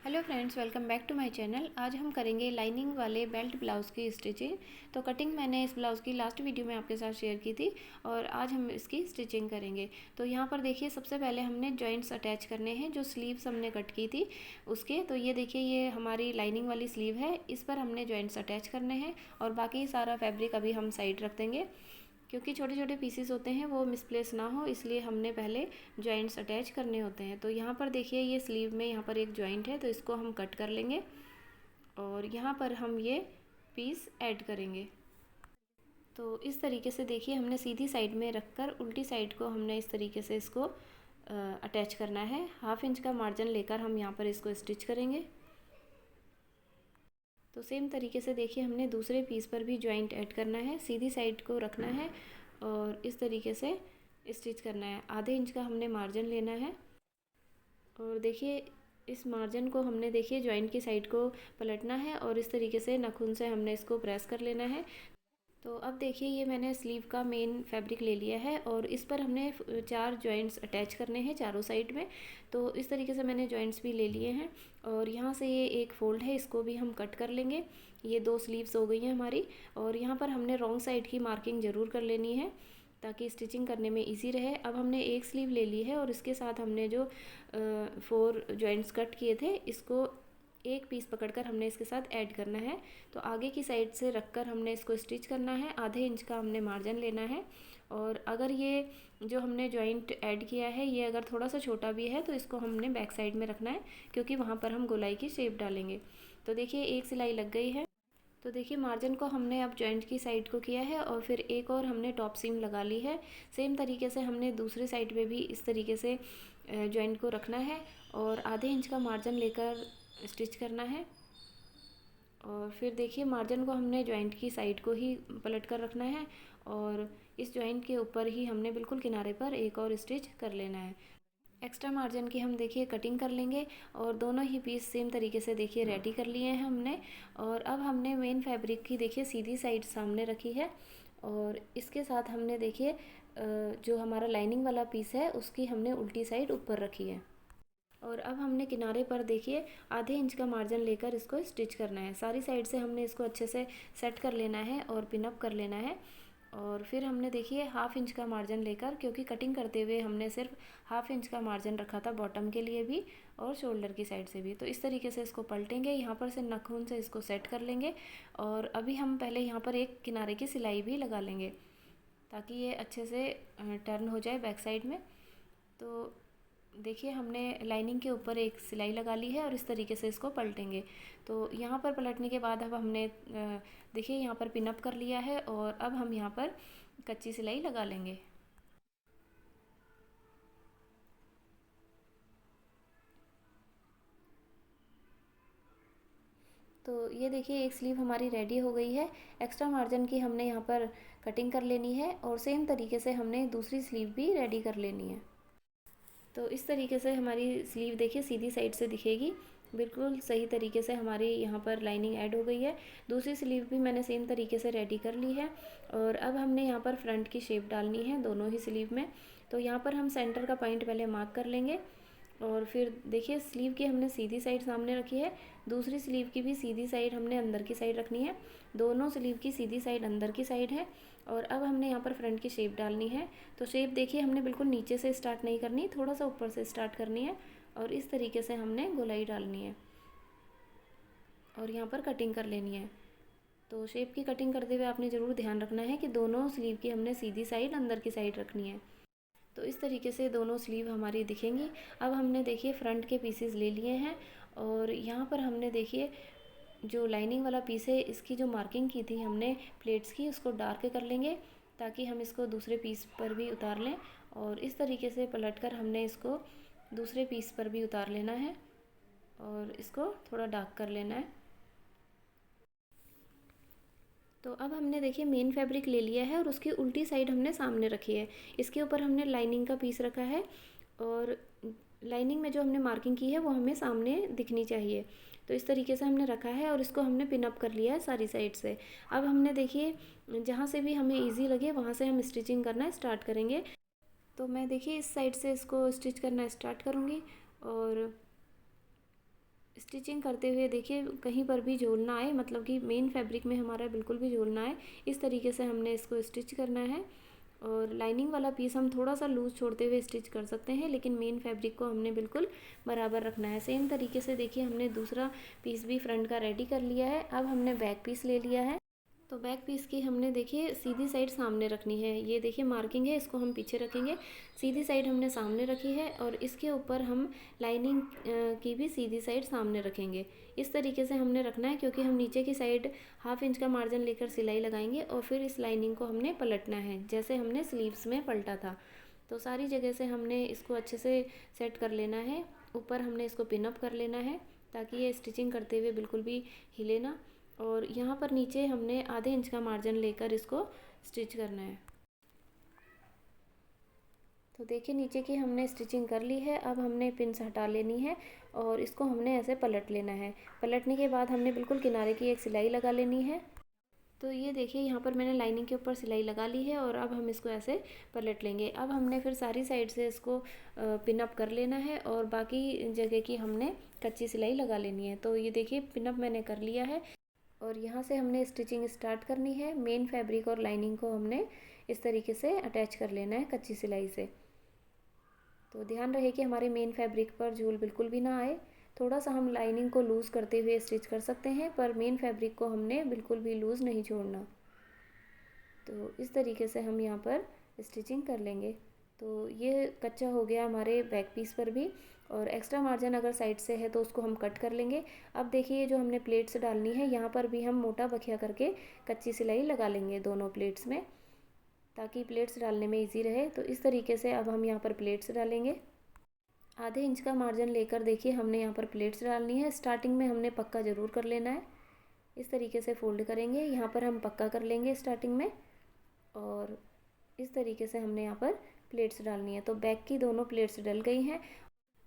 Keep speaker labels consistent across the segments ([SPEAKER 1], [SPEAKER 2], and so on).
[SPEAKER 1] Hello friends, welcome back to my channel. आज हम करेंगे लाइनिंग वाले बेल्ट ब्लाउज़ की स्टिचिंग। तो कटिंग मैंने इस ब्लाउज़ की लास्ट वीडियो में आपके साथ शेयर की थी और आज हम इसकी स्टिचिंग करेंगे। तो यहाँ पर देखिए, सबसे पहले हमने जॉइंट्स अटैच करने हैं जो स्लीव्स हमने कट की थी उसके। तो ये देखिए, ये हमारी लाइनिंग वाली स्लीव है, इस पर हमने जॉइंट्स अटैच करने हैं और बाकी सारा फैब्रिक अभी हम साइड रख देंगे क्योंकि छोटे छोटे पीसीस होते हैं वो मिसप्लेस ना हो, इसलिए हमने पहले जॉइंट्स अटैच करने होते हैं। तो यहाँ पर देखिए, ये स्लीव में यहाँ पर एक जॉइंट है तो इसको हम कट कर लेंगे और यहाँ पर हम ये पीस ऐड करेंगे। तो इस तरीके से देखिए, हमने सीधी साइड में रखकर उल्टी साइड को हमने इस तरीके से इसको अटैच करना है। 1/2 इंच का मार्जिन लेकर हम यहाँ पर इसको स्टिच करेंगे। तो सेम तरीके से देखिए, हमने दूसरे पीस पर भी जॉइंट ऐड करना है, सीधी साइड को रखना है और इस तरीके से स्टिच करना है। आधे इंच का हमने मार्जिन लेना है और देखिए, इस मार्जिन को हमने देखिए जॉइंट की साइड को पलटना है और इस तरीके से नाखून से हमने इसको प्रेस कर लेना है। तो अब देखिए, ये मैंने स्लीव का मेन फैब्रिक ले लिया है और इस पर हमने 4 जॉइंट्स अटैच करने हैं चारों साइड में। तो इस तरीके से मैंने जॉइंट्स भी ले लिए हैं और यहाँ से ये एक फ़ोल्ड है, इसको भी हम कट कर लेंगे। ये 2 स्लीव्स हो गई हैं हमारी और यहाँ पर हमने रॉन्ग साइड की मार्किंग ज़रूर कर लेनी है ताकि स्टिचिंग करने में ईजी रहे। अब हमने एक स्लीव ले ली है और इसके साथ हमने जो 4 जॉइंट्स कट किए थे इसको एक पीस पकड़कर हमने इसके साथ ऐड करना है। तो आगे की साइड से रखकर हमने इसको स्टिच करना है। आधे इंच का हमने मार्जिन लेना है और अगर ये जो हमने जॉइंट ऐड किया है ये अगर थोड़ा सा छोटा भी है तो इसको हमने बैक साइड में रखना है क्योंकि वहाँ पर हम गोलाई की शेप डालेंगे। तो देखिए, एक सिलाई लग गई है। तो देखिए, मार्जिन को हमने अब जॉइंट की साइड को किया है और फिर एक और हमने टॉप सीम लगा ली है। सेम तरीके से हमने दूसरी साइड पे भी इस तरीके से जॉइंट को रखना है और आधे इंच का मार्जिन लेकर स्टिच करना है। और फिर देखिए, मार्जिन को हमने जॉइंट की साइड को ही पलट कर रखना है और इस जॉइंट के ऊपर ही हमने बिल्कुल किनारे पर एक और स्टिच कर लेना है। एक्स्ट्रा मार्जिन की हम देखिए कटिंग कर लेंगे और दोनों ही पीस सेम तरीके से देखिए रेडी कर लिए हैं हमने। और अब हमने मेन फैब्रिक की देखिए सीधी साइड सामने रखी है और इसके साथ हमने देखिए जो हमारा लाइनिंग वाला पीस है उसकी हमने उल्टी साइड ऊपर रखी है। और अब हमने किनारे पर देखिए आधे इंच का मार्जिन लेकर इसको स्टिच करना है। सारी साइड से हमने इसको अच्छे से सेट कर लेना है और पिनअप कर लेना है। और फिर हमने देखिए 1/2 इंच का मार्जिन लेकर, क्योंकि कटिंग करते हुए हमने सिर्फ 1/2 इंच का मार्जिन रखा था बॉटम के लिए भी और शोल्डर की साइड से भी। तो इस तरीके से इसको पलटेंगे, यहाँ पर से नाखून से इसको सेट कर लेंगे और अभी हम पहले यहाँ पर एक किनारे की सिलाई भी लगा लेंगे ताकि ये अच्छे से टर्न हो जाए बैक साइड में। तो देखिए, हमने लाइनिंग के ऊपर एक सिलाई लगा ली है और इस तरीके से इसको पलटेंगे। तो यहाँ पर पलटने के बाद अब हमने देखिए यहाँ पर पिनअप कर लिया है और अब हम यहाँ पर कच्ची सिलाई लगा लेंगे। तो ये देखिए, एक स्लीव हमारी रेडी हो गई है। एक्स्ट्रा मार्जिन की हमने यहाँ पर कटिंग कर लेनी है और सेम तरीके से हमने दूसरी स्लीव भी रेडी कर लेनी है। तो इस तरीके से हमारी स्लीव देखिए सीधी साइड से दिखेगी, बिल्कुल सही तरीके से हमारी यहाँ पर लाइनिंग ऐड हो गई है। दूसरी स्लीव भी मैंने सेम तरीके से रेडी कर ली है और अब हमने यहाँ पर फ्रंट की शेप डालनी है दोनों ही स्लीव में। तो यहाँ पर हम सेंटर का पॉइंट पहले मार्क कर लेंगे और फिर देखिए, स्लीव की हमने सीधी साइड सामने रखी है, दूसरी स्लीव की भी सीधी साइड हमने अंदर की साइड रखनी है। दोनों स्लीव की सीधी साइड अंदर की साइड है और अब हमने यहाँ पर फ्रंट की शेप डालनी है। तो शेप देखिए, हमने बिल्कुल नीचे से स्टार्ट नहीं करनी, थोड़ा सा ऊपर से स्टार्ट करनी है और इस तरीके से हमने गोलाई डालनी है और यहाँ पर कटिंग कर लेनी है। तो शेप की कटिंग करते हुए आपने ज़रूर ध्यान रखना है कि दोनों स्लीव की हमने सीधी साइड अंदर की साइड रखनी है। तो इस तरीके से दोनों स्लीव हमारी दिखेंगी। अब हमने देखिए फ्रंट के पीसेस ले लिए हैं और यहाँ पर हमने देखिए जो लाइनिंग वाला पीस है इसकी जो मार्किंग की थी हमने प्लेट्स की, उसको डार्क कर लेंगे ताकि हम इसको दूसरे पीस पर भी उतार लें। और इस तरीके से पलटकर हमने इसको दूसरे पीस पर भी उतार लेना है और इसको थोड़ा डार्क कर लेना है। तो अब हमने देखिए मेन फैब्रिक ले लिया है और उसकी उल्टी साइड हमने सामने रखी है। इसके ऊपर हमने लाइनिंग का पीस रखा है और लाइनिंग में जो हमने मार्किंग की है वो हमें सामने दिखनी चाहिए। तो इस तरीके से हमने रखा है और इसको हमने पिन अप कर लिया है सारी साइड से। अब हमने देखिए जहाँ से भी हमें इजी लगे वहाँ से हम स्टिचिंग करना स्टार्ट करेंगे। तो मैं देखिए इस साइड से इसको स्टिच करना स्टार्ट करूँगी और स्टिचिंग करते हुए देखिए कहीं पर भी झोल ना आए, मतलब कि मेन फैब्रिक में हमारा बिल्कुल भी झोल ना आए, इस तरीके से हमने इसको स्टिच करना है। और लाइनिंग वाला पीस हम थोड़ा सा लूज़ छोड़ते हुए स्टिच कर सकते हैं, लेकिन मेन फैब्रिक को हमने बिल्कुल बराबर रखना है। सेम तरीके से देखिए हमने दूसरा पीस भी फ्रंट का रेडी कर लिया है। अब हमने बैक पीस ले लिया है, तो बैक पीस की हमने देखिए सीधी साइड सामने रखनी है। ये देखिए मार्किंग है, इसको हम पीछे रखेंगे, सीधी साइड हमने सामने रखी है और इसके ऊपर हम लाइनिंग की भी सीधी साइड सामने रखेंगे। इस तरीके से हमने रखना है, क्योंकि हम नीचे की साइड 1/2 इंच का मार्जिन लेकर सिलाई लगाएंगे और फिर इस लाइनिंग को हमने पलटना है, जैसे हमने स्लीव्स में पलटा था। तो सारी जगह से हमने इसको अच्छे से सेट कर लेना है। ऊपर हमने इसको पिनअप कर लेना है, ताकि ये स्टिचिंग करते हुए बिल्कुल भी हिले ना। और यहाँ पर नीचे हमने ½ इंच का मार्जिन लेकर इसको स्टिच करना है। तो देखिए नीचे की हमने स्टिचिंग कर ली है। अब हमने पिन्स हटा लेनी है और इसको हमने ऐसे पलट लेना है। पलटने के बाद हमने बिल्कुल किनारे की एक सिलाई लगा लेनी है। तो ये देखिए यहाँ पर मैंने लाइनिंग के ऊपर सिलाई लगा ली है और अब हम इसको ऐसे पलट लेंगे। अब हमने फिर सारी साइड से इसको पिन अप कर लेना है और बाकी जगह की हमने कच्ची सिलाई लगा लेनी है। तो ये देखिए पिन अप मैंने कर लिया है और यहाँ से हमने स्टिचिंग स्टार्ट करनी है। मेन फैब्रिक और लाइनिंग को हमने इस तरीके से अटैच कर लेना है कच्ची सिलाई से। तो ध्यान रहे कि हमारे मेन फैब्रिक पर झूल बिल्कुल भी ना आए। थोड़ा सा हम लाइनिंग को लूज़ करते हुए स्टिच कर सकते हैं, पर मेन फैब्रिक को हमने बिल्कुल भी लूज़ नहीं छोड़ना। तो इस तरीके से हम यहाँ पर स्टिचिंग कर लेंगे। तो ये कच्चा हो गया हमारे बैक पीस पर भी। और एक्स्ट्रा मार्जिन अगर साइड से है तो उसको हम कट कर लेंगे। अब देखिए जो हमने प्लेट्स डालनी है, यहाँ पर भी हम मोटा बखिया करके कच्ची सिलाई लगा लेंगे दोनों प्लेट्स में, ताकि प्लेट्स डालने में इजी रहे। तो इस तरीके से अब हम यहाँ पर प्लेट्स डालेंगे। ½ इंच का मार्जिन लेकर देखिए हमने यहाँ पर प्लेट्स डालनी है। स्टार्टिंग में हमने पक्का ज़रूर कर लेना है। इस तरीके से फोल्ड करेंगे, यहाँ पर हम पक्का कर लेंगे स्टार्टिंग में। और इस तरीके से हमने यहाँ पर प्लेट्स डालनी है। तो बैक की दोनों प्लेट्स डल गई हैं।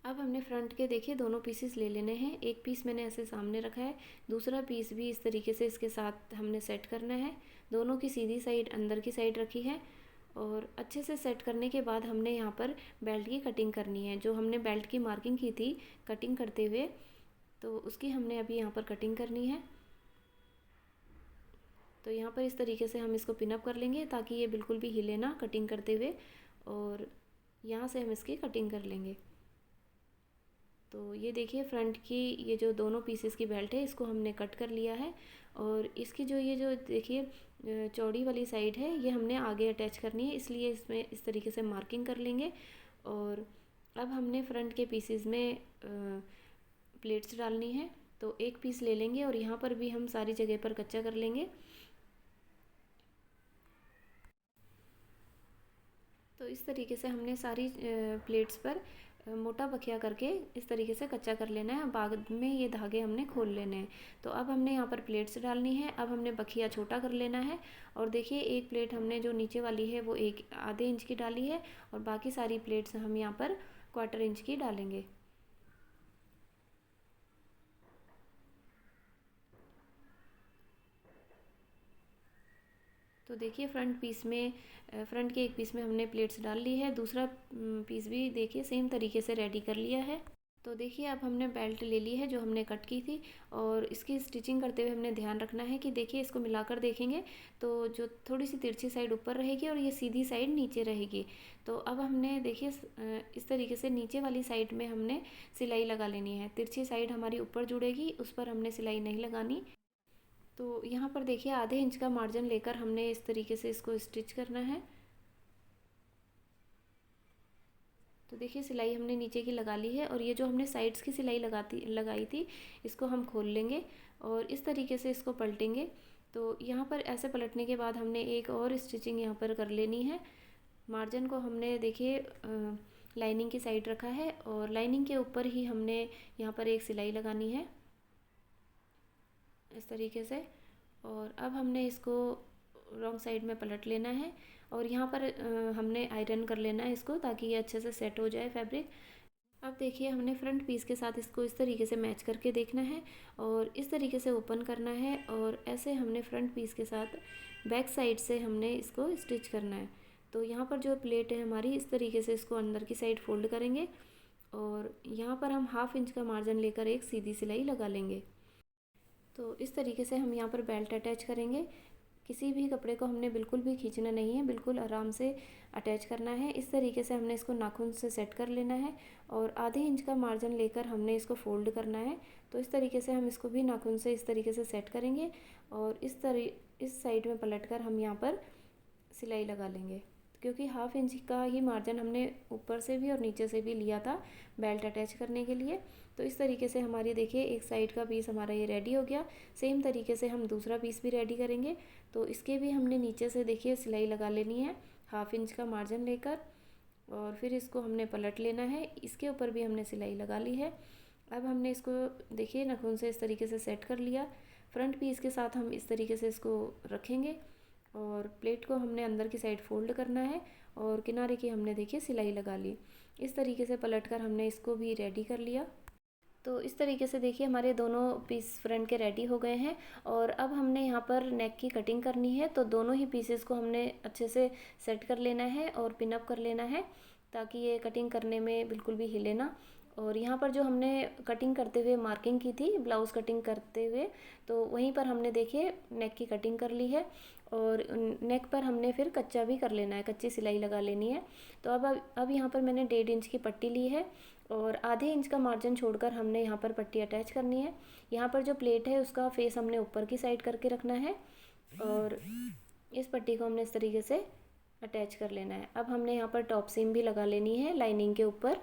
[SPEAKER 1] अब हमने फ्रंट के देखिए दोनों पीसेस ले लेने हैं। एक पीस मैंने ऐसे सामने रखा है, दूसरा पीस भी इस तरीके से इसके साथ हमने सेट करना है। दोनों की सीधी साइड अंदर की साइड रखी है और अच्छे से सेट करने के बाद हमने यहाँ पर बेल्ट की कटिंग करनी है। जो हमने बेल्ट की मार्किंग की थी कटिंग करते हुए, तो उसकी हमने अभी यहाँ पर कटिंग करनी है। तो यहाँ पर इस तरीके से हम इसको पिनअप कर लेंगे, ताकि ये बिल्कुल भी हिले ना कटिंग करते हुए। और यहाँ से हम इसकी कटिंग कर लेंगे। तो ये देखिए फ्रंट की ये जो दोनों पीसेस की बेल्ट है, इसको हमने कट कर लिया है। और इसकी जो ये जो देखिए चौड़ी वाली साइड है, ये हमने आगे अटैच करनी है, इसलिए इसमें इस तरीके से मार्किंग कर लेंगे। और अब हमने फ्रंट के पीसेस में प्लेट्स डालनी है। तो एक पीस ले लेंगे और यहाँ पर भी हम सारी जगह पर कच्चा कर लेंगे। तो इस तरीके से हमने सारी प्लेट्स पर मोटा बखिया करके इस तरीके से कच्चा कर लेना है। बाद में ये धागे हमने खोल लेने हैं। तो अब हमने यहाँ पर प्लेट्स डालनी है। अब हमने बखिया छोटा कर लेना है। और देखिए एक प्लेट हमने जो नीचे वाली है वो ½ इंच की डाली है और बाकी सारी प्लेट्स हम यहाँ पर 1/4 इंच की डालेंगे। तो देखिए फ्रंट के एक पीस में हमने प्लेट्स डाल ली है, दूसरा पीस भी देखिए सेम तरीके से रेडी कर लिया है। तो देखिए अब हमने बेल्ट ले ली है जो हमने कट की थी, और इसकी स्टिचिंग करते हुए हमने ध्यान रखना है कि देखिए इसको मिलाकर देखेंगे तो जो थोड़ी सी तिरछी साइड ऊपर रहेगी और ये सीधी साइड नीचे रहेगी। तो अब हमने देखिए इस तरीके से नीचे वाली साइड में हमने सिलाई लगा लेनी है। तिरछी साइड हमारी ऊपर जुड़ेगी, उस पर हमने सिलाई नहीं लगानी। तो यहाँ पर देखिए ½ इंच का मार्जिन लेकर हमने इस तरीके से इसको स्टिच करना है। तो देखिए सिलाई हमने नीचे की लगा ली है और ये जो हमने साइड्स की सिलाई लगाई थी, इसको हम खोल लेंगे और इस तरीके से इसको पलटेंगे। तो यहाँ पर ऐसे पलटने के बाद हमने एक और स्टिचिंग यहाँ पर कर लेनी है। मार्जिन को हमने देखिए लाइनिंग की साइड रखा है और लाइनिंग के ऊपर ही हमने यहाँ पर एक सिलाई लगानी है इस तरीके से। और अब हमने इसको रॉन्ग साइड में पलट लेना है और यहाँ पर हमने आयरन कर लेना है इसको, ताकि ये अच्छे से सेट हो जाए फैब्रिक। अब देखिए हमने फ्रंट पीस के साथ इसको इस तरीके से मैच करके देखना है और इस तरीके से ओपन करना है और ऐसे हमने फ्रंट पीस के साथ बैक साइड से हमने इसको स्टिच करना है। तो यहाँ पर जो प्लेट है हमारी, इस तरीके से इसको अंदर की साइड फोल्ड करेंगे और यहाँ पर हम 1/2 इंच का मार्जिन लेकर एक सीधी सिलाई लगा लेंगे। तो इस तरीके से हम यहाँ पर बेल्ट अटैच करेंगे। किसी भी कपड़े को हमने बिल्कुल भी खींचना नहीं है, बिल्कुल आराम से अटैच करना है। इस तरीके से हमने इसको नाखून से सेट कर लेना है और आधे इंच का मार्जिन लेकर हमने इसको फोल्ड करना है। तो इस तरीके से हम इसको भी नाखून से इस तरीके से सेट करेंगे और इस साइड में पलटकर हम यहाँ पर सिलाई लगा लेंगे, क्योंकि 1/2 इंच का ही मार्जिन हमने ऊपर से भी और नीचे से भी लिया था बेल्ट अटैच करने के लिए। तो इस तरीके से हमारी देखिए एक साइड का पीस हमारा ये रेडी हो गया। सेम तरीके से हम दूसरा पीस भी रेडी करेंगे। तो इसके भी हमने नीचे से देखिए सिलाई लगा लेनी है 1/2 इंच का मार्जिन लेकर, और फिर इसको हमने पलट लेना है। इसके ऊपर भी हमने सिलाई लगा ली है। अब हमने इसको देखिए नाखून से इस तरीके से सेट कर लिया। फ्रंट पीस के साथ हम इस तरीके से इसको रखेंगे और प्लेट को हमने अंदर की साइड फोल्ड करना है और किनारे की हमने देखिए सिलाई लगा ली। इस तरीके से पलटकर हमने इसको भी रेडी कर लिया। तो इस तरीके से देखिए हमारे दोनों पीस फ्रंट के रेडी हो गए हैं। और अब हमने यहाँ पर नेक की कटिंग करनी है। तो दोनों ही पीसेस को हमने अच्छे से सेट कर लेना है और पिन अप कर लेना है, ताकि ये कटिंग करने में बिल्कुल भी हिले ना। और यहाँ पर जो हमने कटिंग करते हुए मार्किंग की थी ब्लाउज़ कटिंग करते हुए, तो वहीं पर हमने देखिए नेक की कटिंग कर ली है। और नेक पर हमने फिर कच्चा भी कर लेना है, कच्ची सिलाई लगा लेनी है। तो अब यहाँ पर मैंने 1.5 इंच की पट्टी ली है और आधे इंच का मार्जिन छोड़कर हमने यहाँ पर पट्टी अटैच करनी है। यहाँ पर जो प्लेट है उसका फेस हमने ऊपर की साइड करके रखना है और इस पट्टी को हमने इस तरीके से अटैच कर लेना है। अब हमने यहाँ पर टॉप सीम भी लगा लेनी है लाइनिंग के ऊपर।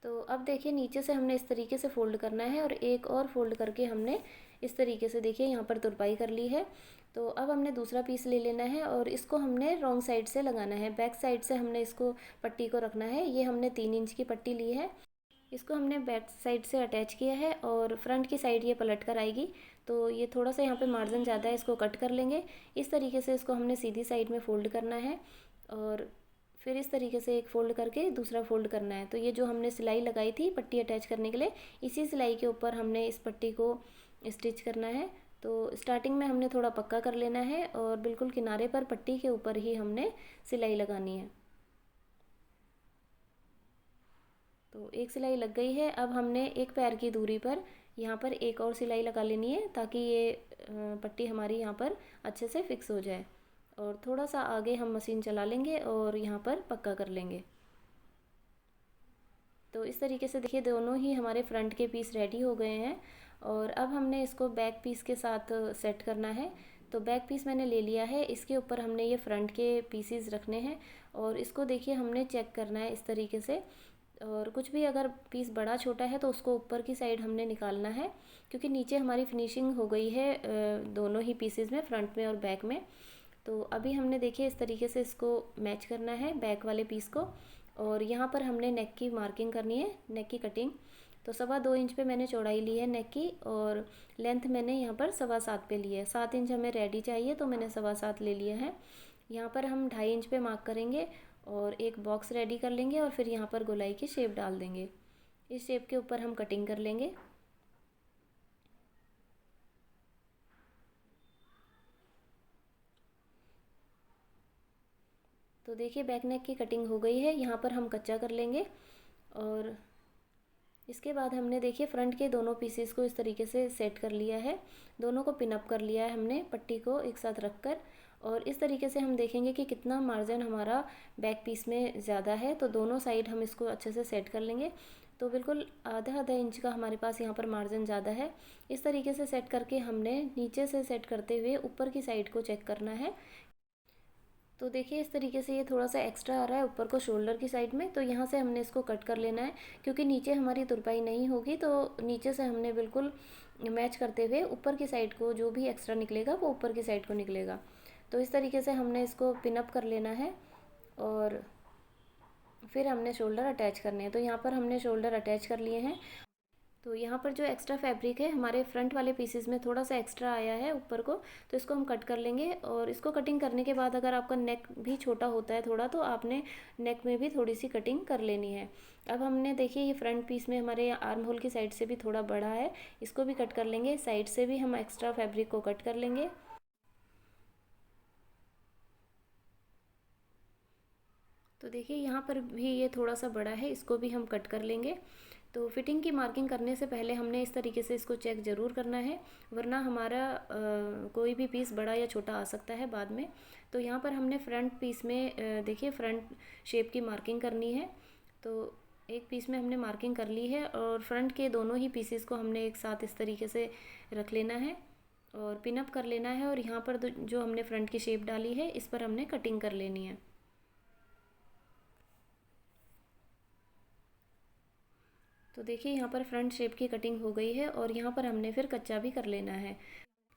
[SPEAKER 1] तो अब देखिए नीचे से हमने इस तरीके से फ़ोल्ड करना है और एक और फ़ोल्ड करके हमने इस तरीके से देखिए यहाँ पर तुरपाई कर ली है। तो अब हमने दूसरा पीस ले लेना है और इसको हमने रॉन्ग साइड से लगाना है। बैक साइड से हमने इसको पट्टी को रखना है। ये हमने 3 इंच की पट्टी ली है, इसको हमने बैक साइड से अटैच किया है और फ्रंट की साइड ये पलट कर आएगी। तो ये थोड़ा सा यहाँ पे मार्जिन ज़्यादा है, इसको कट कर लेंगे। इस तरीके से इसको हमने सीधी साइड में फ़ोल्ड करना है और फिर इस तरीके से एक फ़ोल्ड करके दूसरा फ़ोल्ड करना है। तो ये जो हमने सिलाई लगाई थी पट्टी अटैच करने के लिए, इसी सिलाई के ऊपर हमने इस पट्टी को स्टिच करना है। तो स्टार्टिंग में हमने थोड़ा पक्का कर लेना है और बिल्कुल किनारे पर पट्टी के ऊपर ही हमने सिलाई लगानी है। तो एक सिलाई लग गई है। अब हमने एक पैर की दूरी पर यहाँ पर एक और सिलाई लगा लेनी है, ताकि ये पट्टी हमारी यहाँ पर अच्छे से फिक्स हो जाए। और थोड़ा सा आगे हम मशीन चला लेंगे और यहाँ पर पक्का कर लेंगे। तो इस तरीके से देखिए दोनों ही हमारे फ्रंट के पीस रेडी हो गए हैं और अब हमने इसको बैक पीस के साथ सेट करना है। तो बैक पीस मैंने ले लिया है, इसके ऊपर हमने ये फ्रंट के पीसीज रखने हैं और इसको देखिए हमने चेक करना है इस तरीके से। और कुछ भी अगर पीस बड़ा छोटा है तो उसको ऊपर की साइड हमने निकालना है, क्योंकि नीचे हमारी फिनिशिंग हो गई है दोनों ही पीसेस में, फ्रंट में और बैक में। तो अभी हमने देखिए इस तरीके से इसको मैच करना है बैक वाले पीस को। और यहाँ पर हमने नेक की मार्किंग करनी है, नेक की कटिंग। तो 2.25 इंच पे मैंने चौड़ाई ली है नेक की और लेंथ मैंने यहाँ पर 7.25 पे ली है। 7 इंच हमें रेडी चाहिए तो मैंने 7.25 ले लिया है। यहाँ पर हम 2.5 इंच पे मार्क करेंगे और एक बॉक्स रेडी कर लेंगे और फिर यहाँ पर गोलाई की शेप डाल देंगे। इस शेप के ऊपर हम कटिंग कर लेंगे। तो देखिए बैक नेक की कटिंग हो गई है। यहाँ पर हम कच्चा कर लेंगे और इसके बाद हमने देखिए फ्रंट के दोनों पीसेस को इस तरीके से सेट कर लिया है, दोनों को पिन अप कर लिया है हमने पट्टी को एक साथ रखकर। और इस तरीके से हम देखेंगे कि कितना मार्जिन हमारा बैक पीस में ज़्यादा है, तो दोनों साइड हम इसको अच्छे से सेट कर लेंगे। तो बिल्कुल आधा इंच का हमारे पास यहाँ पर मार्जिन ज़्यादा है। इस तरीके से सेट करके हमने नीचे से सेट करते हुए ऊपर की साइड को चेक करना है। तो देखिए इस तरीके से ये थोड़ा सा एक्स्ट्रा आ रहा है ऊपर को शोल्डर की साइड में, तो यहाँ से हमने इसको कट कर लेना है, क्योंकि नीचे हमारी तुरपाई नहीं होगी। तो नीचे से हमने बिल्कुल मैच करते हुए ऊपर की साइड को जो भी एक्स्ट्रा निकलेगा वो ऊपर की साइड को निकलेगा। तो इस तरीके से हमने इसको पिन अप कर लेना है और फिर हमने शोल्डर अटैच करने हैं। तो यहाँ पर हमने शोल्डर अटैच कर लिए हैं। तो यहाँ पर जो एक्स्ट्रा फैब्रिक है हमारे फ्रंट वाले पीसेस में थोड़ा सा एक्स्ट्रा आया है ऊपर को, तो इसको हम कट कर लेंगे। और इसको कटिंग करने के बाद अगर आपका नेक भी छोटा होता है थोड़ा, तो आपने नेक में भी थोड़ी सी कटिंग कर लेनी है। अब हमने देखिए ये फ्रंट पीस में हमारे आर्म होल की साइड से भी थोड़ा बड़ा है, इसको भी कट कर लेंगे। साइड से भी हम एक्स्ट्रा फैब्रिक को कट कर लेंगे। तो देखिए यहाँ पर भी ये थोड़ा सा बड़ा है, इसको भी हम कट कर लेंगे। तो फिटिंग की मार्किंग करने से पहले हमने इस तरीके से इसको चेक ज़रूर करना है, वरना हमारा कोई भी पीस बड़ा या छोटा आ सकता है बाद में। तो यहाँ पर हमने फ्रंट पीस में देखिए फ्रंट शेप की मार्किंग करनी है। तो एक पीस में हमने मार्किंग कर ली है और फ्रंट के दोनों ही पीसेस को हमने एक साथ इस तरीके से रख लेना है और पिन अप कर लेना है। और यहाँ पर जो हमने फ्रंट की शेप डाली है इस पर हमने कटिंग कर लेनी है। तो देखिए यहाँ पर फ्रंट शेप की कटिंग हो गई है और यहाँ पर हमने फिर कच्चा भी कर लेना है।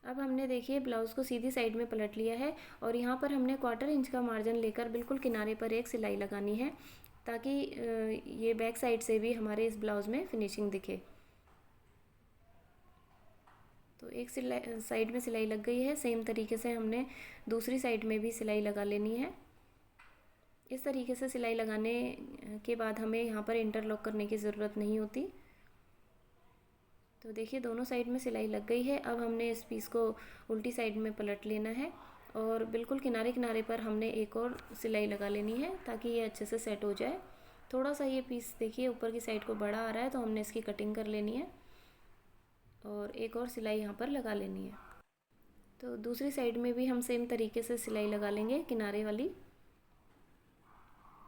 [SPEAKER 1] अब हमने देखिए ब्लाउज़ को सीधी साइड में पलट लिया है और यहाँ पर हमने 1/4 इंच का मार्जिन लेकर बिल्कुल किनारे पर एक सिलाई लगानी है, ताकि ये बैक साइड से भी हमारे इस ब्लाउज़ में फिनिशिंग दिखे। तो एक साइड में सिलाई लग गई है, सेम तरीके से हमने दूसरी साइड में भी सिलाई लगा लेनी है। इस तरीके से सिलाई लगाने के बाद हमें यहाँ पर इंटरलॉक करने की ज़रूरत नहीं होती। तो देखिए दोनों साइड में सिलाई लग गई है। अब हमने इस पीस को उल्टी साइड में पलट लेना है और बिल्कुल किनारे किनारे पर हमने एक और सिलाई लगा लेनी है, ताकि ये अच्छे से सेट हो जाए। थोड़ा सा ये पीस देखिए ऊपर की साइड को बड़ा आ रहा है, तो हमने इसकी कटिंग कर लेनी है और एक और सिलाई यहाँ पर लगा लेनी है। तो दूसरी साइड में भी हम सेम तरीके से सिलाई लगा लेंगे किनारे वाली।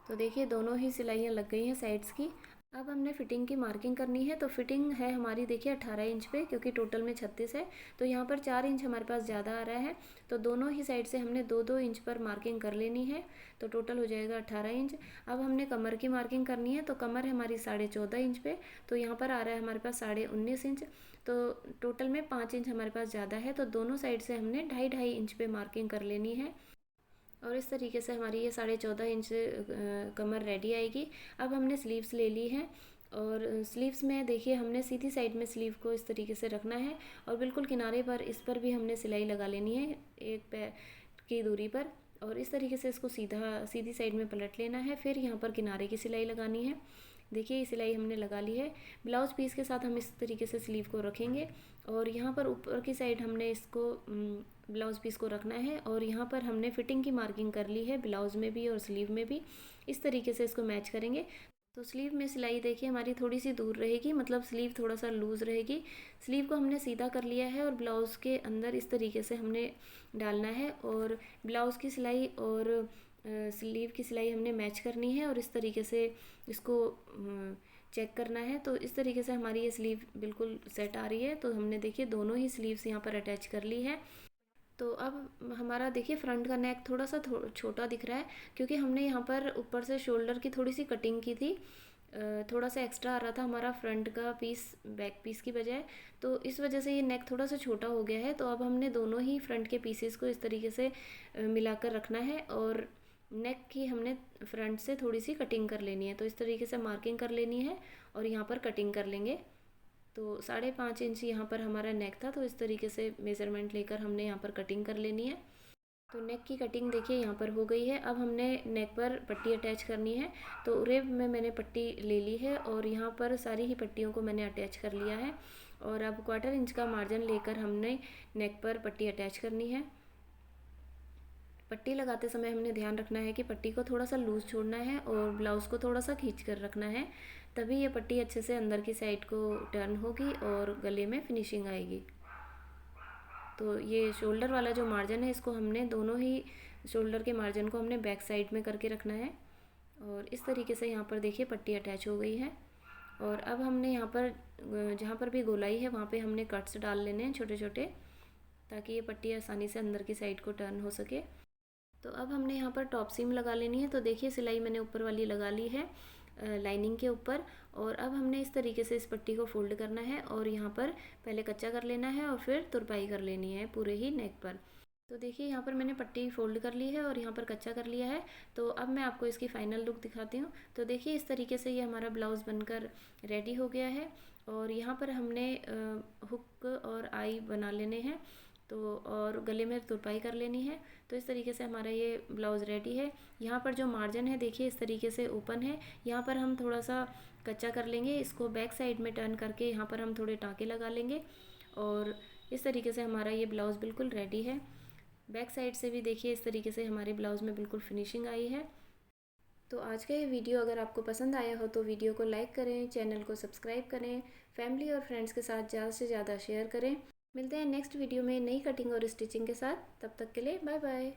[SPEAKER 1] तो देखिए दोनों ही सिलाइयाँ लग गई हैं साइड्स की। अब हमने फ़िटिंग की मार्किंग करनी है। तो फिटिंग है हमारी देखिए 18 इंच पे, क्योंकि टोटल में 36 है। तो यहाँ पर 4 इंच हमारे पास ज़्यादा आ रहा है, तो दोनों ही साइड से हमने 2-2 इंच पर मार्किंग कर लेनी है। तो टोटल हो जाएगा 18 इंच। अब हमने कमर की मार्किंग करनी है। तो कमर है हमारी 14.5 इंच पे, तो यहाँ पर आ रहा है हमारे पास 19.5 इंच। तो टोटल में 5 इंच हमारे पास ज़्यादा है, तो दोनों साइड से हमने 2.5-2.5 इंच पे मार्किंग कर लेनी है। और इस तरीके से हमारी ये 14.5 इंच कमर रेडी आएगी। अब हमने स्लीव्स ले ली है और स्लीव्स में देखिए हमने सीधी साइड में स्लीव को इस तरीके से रखना है और बिल्कुल किनारे पर इस पर भी हमने सिलाई लगा लेनी है एक पैर की दूरी पर। और इस तरीके से इसको सीधी साइड में पलट लेना है। फिर यहाँ पर किनारे की सिलाई लगानी है। देखिए ये सिलाई हमने लगा ली है। ब्लाउज़ पीस के साथ हम इस तरीके से स्लीव को रखेंगे और यहाँ पर ऊपर की साइड हमने इसको ब्लाउज़ पीस को रखना है और यहाँ पर हमने फिटिंग की मार्किंग कर ली है ब्लाउज़ में भी और स्लीव में भी। इस तरीके से इसको मैच करेंगे। तो स्लीव में सिलाई देखिए हमारी थोड़ी सी दूर रहेगी, मतलब स्लीव थोड़ा सा लूज़ रहेगी। स्लीव को हमने सीधा कर लिया है और ब्लाउज़ के अंदर इस तरीके से हमने डालना है और ब्लाउज़ की सिलाई और स्लीव की सिलाई हमने मैच करनी है और इस तरीके से इसको चेक करना है। तो इस तरीके से हमारी ये स्लीव बिल्कुल सेट आ रही है। तो हमने देखिए दोनों ही स्लीव्स यहाँ पर अटैच कर ली है। तो अब हमारा देखिए फ्रंट का नेक थोड़ा सा छोटा दिख रहा है, क्योंकि हमने यहाँ पर ऊपर से शोल्डर की थोड़ी सी कटिंग की थी। थोड़ा सा एक्स्ट्रा आ रहा था हमारा फ्रंट का पीस बैक पीस की बजाय, तो इस वजह से ये नेक थोड़ा सा छोटा हो गया है। तो अब हमने दोनों ही फ्रंट के पीसेस को इस तरीके से मिलाकर रखना है और नेक की हमने फ्रंट से थोड़ी सी कटिंग कर लेनी है। तो इस तरीके से मार्किंग कर लेनी है और यहाँ पर कटिंग कर लेंगे। तो 5.5 इंच यहाँ पर हमारा नेक था, तो इस तरीके से मेज़रमेंट लेकर हमने यहाँ पर कटिंग कर लेनी है। तो नेक की कटिंग देखिए यहाँ पर हो गई है। अब हमने नेक पर पट्टी अटैच करनी है। तो उरेब में मैंने पट्टी ले ली है और यहाँ पर सारी ही पट्टियों को मैंने अटैच कर लिया है और अब 1/4 इंच का मार्जिन लेकर हमने नेक पर पट्टी अटैच करनी है। पट्टी लगाते समय हमने ध्यान रखना है कि पट्टी को थोड़ा सा लूज़ छोड़ना है और ब्लाउज़ को थोड़ा सा खींच कर रखना है, तभी ये पट्टी अच्छे से अंदर की साइड को टर्न होगी और गले में फिनिशिंग आएगी। तो ये शोल्डर वाला जो मार्जिन है इसको हमने दोनों ही शोल्डर के मार्जिन को हमने बैक साइड में करके रखना है और इस तरीके से यहाँ पर देखिए पट्टी अटैच हो गई है। और अब हमने यहाँ पर जहाँ पर भी गोलाई है वहाँ पे हमने कट्स डाल लेने हैं छोटे छोटे, ताकि ये पट्टी आसानी से अंदर की साइड को टर्न हो सके। तो अब हमने यहाँ पर टॉप सीम लगा लेनी है। तो देखिए सिलाई मैंने ऊपर वाली लगा ली है लाइनिंग के ऊपर और अब हमने इस तरीके से इस पट्टी को फोल्ड करना है और यहाँ पर पहले कच्चा कर लेना है और फिर तुरपाई कर लेनी है पूरे ही नेक पर। तो देखिए यहाँ पर मैंने पट्टी फोल्ड कर ली है और यहाँ पर कच्चा कर लिया है। तो अब मैं आपको इसकी फ़ाइनल लुक दिखाती हूँ। तो देखिए इस तरीके से ये हमारा ब्लाउज़ बनकर रेडी हो गया है और यहाँ पर हमने हुक और आई बना लेने हैं, तो और गले में तुरपाई कर लेनी है। तो इस तरीके से हमारा ये ब्लाउज़ रेडी है। यहाँ पर जो मार्जिन है देखिए इस तरीके से ओपन है, यहाँ पर हम थोड़ा सा कच्चा कर लेंगे, इसको बैक साइड में टर्न करके यहाँ पर हम थोड़े टाँके लगा लेंगे और इस तरीके से हमारा ये ब्लाउज़ बिल्कुल रेडी है। बैक साइड से भी देखिए इस तरीके से हमारे ब्लाउज़ में बिल्कुल फिनिशिंग आई है। तो आज का ये वीडियो अगर आपको पसंद आया हो तो वीडियो को लाइक करें, चैनल को सब्सक्राइब करें, फैमिली और फ्रेंड्स के साथ ज़्यादा से ज़्यादा शेयर करें। मिलते हैं नेक्स्ट वीडियो में नई कटिंग और स्टिचिंग के साथ। तब तक के लिए बाय बाय।